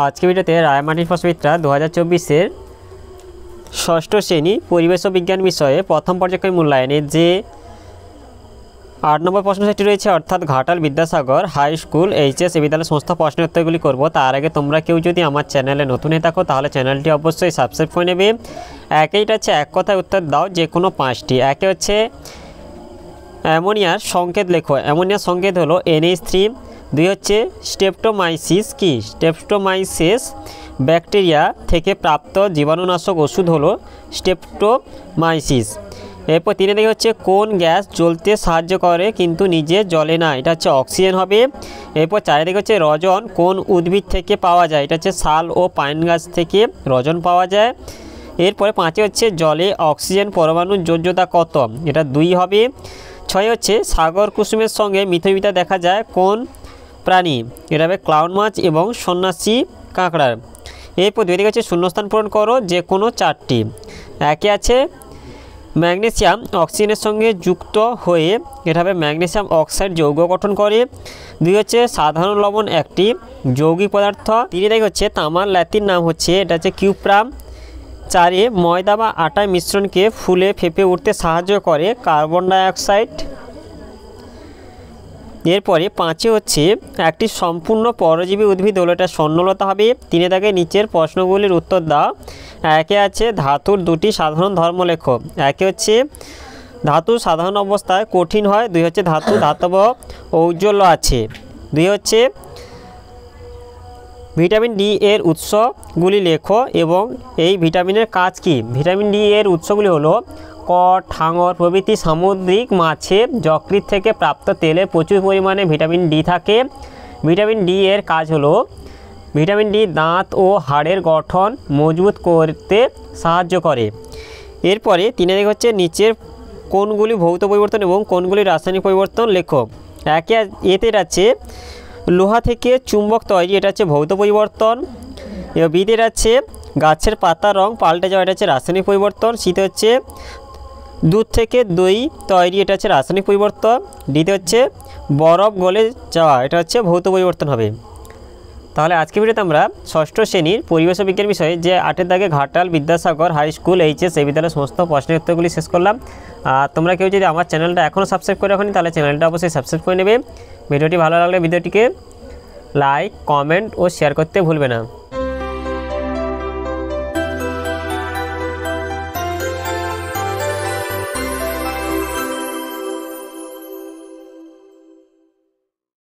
আজকে ভিডিওতে রায়মাটির প্রশ্নবিদরা 2024-এর ষষ্ঠ শ্রেণী পরিবেশ ও বিজ্ঞান বিষয়ে প্রথম পর্যায়ক্রমিক মূল্যায়নে যে 8 নম্বর প্রশ্ন সেটটি রয়েছে, অর্থাৎ Ghatal Vidyasagar high school HS বিদ্যালয় সমস্ত প্রশ্নের উত্তরগুলি করব। তার আগে তোমরা কেউ যদি আমার চ্যানেলে নতুন হয়ে থাকো তাহলে চ্যানেলটি অবশ্যই সাবস্ক্রাইব করে নেবে। একইটা হচ্ছে এক কথায় উত্তর দাও যে কোনো 5টি। একে হচ্ছে অ্যামোনিয়ার সংকেত লেখো। অ্যামোনিয়ার সংকেত হলো NH3। 2 হচ্ছে স্ট্রেপ্টোমাইসিস কি? স্ট্রেপ্টোমাইসিস ব্যাকটেরিয়া থেকে প্রাপ্ত জীবাণুনাশক ওষুধ হলো স্ট্রেপ্টোমাইসিস। এরপর 3 দিকে হচ্ছে কোন গ্যাস জ্বলতে সাহায্য করে কিন্তু নিজে জ্বলে না? এটা হচ্ছে অক্সিজেন হবে। এরপর 4 দিকে হচ্ছে রজন কোন উদ্ভিদ থেকে পাওয়া যায়? এটা হচ্ছে শাল ও পাইন গাছ থেকে রজন পাওয়া যায়। এরপরে 5 হচ্ছে জলে অক্সিজেন পরমাণুর যোজ্যতা কত? এটা 2 হবে। 6 হচ্ছে সাগর কুসুমের সঙ্গে মিথমিতা দেখা যায় কোন প্রাণী? এটা হবে ক্লাউন মাছ এবং সন্ন্যাসী কাঁকড়ার। এরপর 2 দিকে হচ্ছে শূন্যস্থান পূরণ করো যে কোনো 4টি। একে আছে ম্যাগনেসিয়াম অক্সিজেনের সঙ্গে যুক্ত হয়ে এটা হবে ম্যাগনেসিয়াম অক্সাইড যৌগ গঠন করে। 2 হচ্ছে সাধারণ লবণ একটি যৌগিক পদার্থ। 3 দিকে হচ্ছে তামার ল্যাতিন নাম হচ্ছে এটা হচ্ছে কিউপ্রাম। 4 ময়দা বা আটার মিশ্রণকে ফুলে ফেঁপে উঠতে সাহায্য করে কার্বন ডাইঅক্সাইড। এরপরে 5 হচ্ছে একটি সম্পূর্ণ পরজীবী উদ্ভিদ হলো এটা স্বর্ণলতা হবে। 3 দাগে নিচের প্রশ্নগুলির উত্তর দাও। একে আছে ধাতুর 2টি সাধারণ ধর্ম লেখো। একে হচ্ছে ধাতু সাধারণ অবস্থায় কঠিন হয়। 2 হচ্ছে ধাতু ধাতব ঔজ্জ্বল্য আছে। 2 হচ্ছে ভিটামিন ডি এর উৎসগুলি লেখো এবং এই ভিটামিনের কাজ কি? ভিটামিন ডি এর উৎসগুলি হলো কড, হাঙর প্রভৃতি সামুদ্রিক মাছের যকৃৎ থেকে প্রাপ্ত তেলে প্রচুর পরিমাণে ভিটামিন ডি থাকে। ভিটামিন ডি এর কাজ হলো ভিটামিন ডি দাঁত ও হাড়ের গঠন মজবুত করতে সাহায্য করে। এরপরে 3 দিকে হচ্ছে নিচের কোনগুলি ভৌত পরিবর্তন এবং কোনগুলি রাসায়নিক পরিবর্তন লেখো। এতে আছে লোহা থেকে চুম্বক তৈরি, এটা হচ্ছে ভৌত পরিবর্তন। এবার বিতে আছে গাছের পাতা রং পাল্টে যাওয়া, এটা হচ্ছে রাসায়নিক পরিবর্তন। শীতে হচ্ছে দুধ থেকে দই তৈরি, এটা হচ্ছে রাসায়নিক পরিবর্তন। ডিতে হচ্ছে বরফ গলে যাওয়া, এটা হচ্ছে ভৌত পরিবর্তন হবে। তাহলে আজকে ভিডিওতে আমরা ষষ্ঠ শ্রেণীর পরিবেশ বিজ্ঞান বিষয়ে যে 8 দাগে Ghatal Vidyasagar high school HS এই বিদ্যালয়ের সমস্ত প্রশ্নের উত্তরগুলি শেষ করলাম। আর তোমরা কেউ যদি আমার চ্যানেলটা এখনও সাবস্ক্রাইব করে রাখোনি তাহলে চ্যানেলটা অবশ্যই সাবস্ক্রাইব করে নেবে। ভিডিওটি ভালো লাগলে ভিডিওটিকে লাইক, কমেন্ট ও শেয়ার করতে ভুলবে না।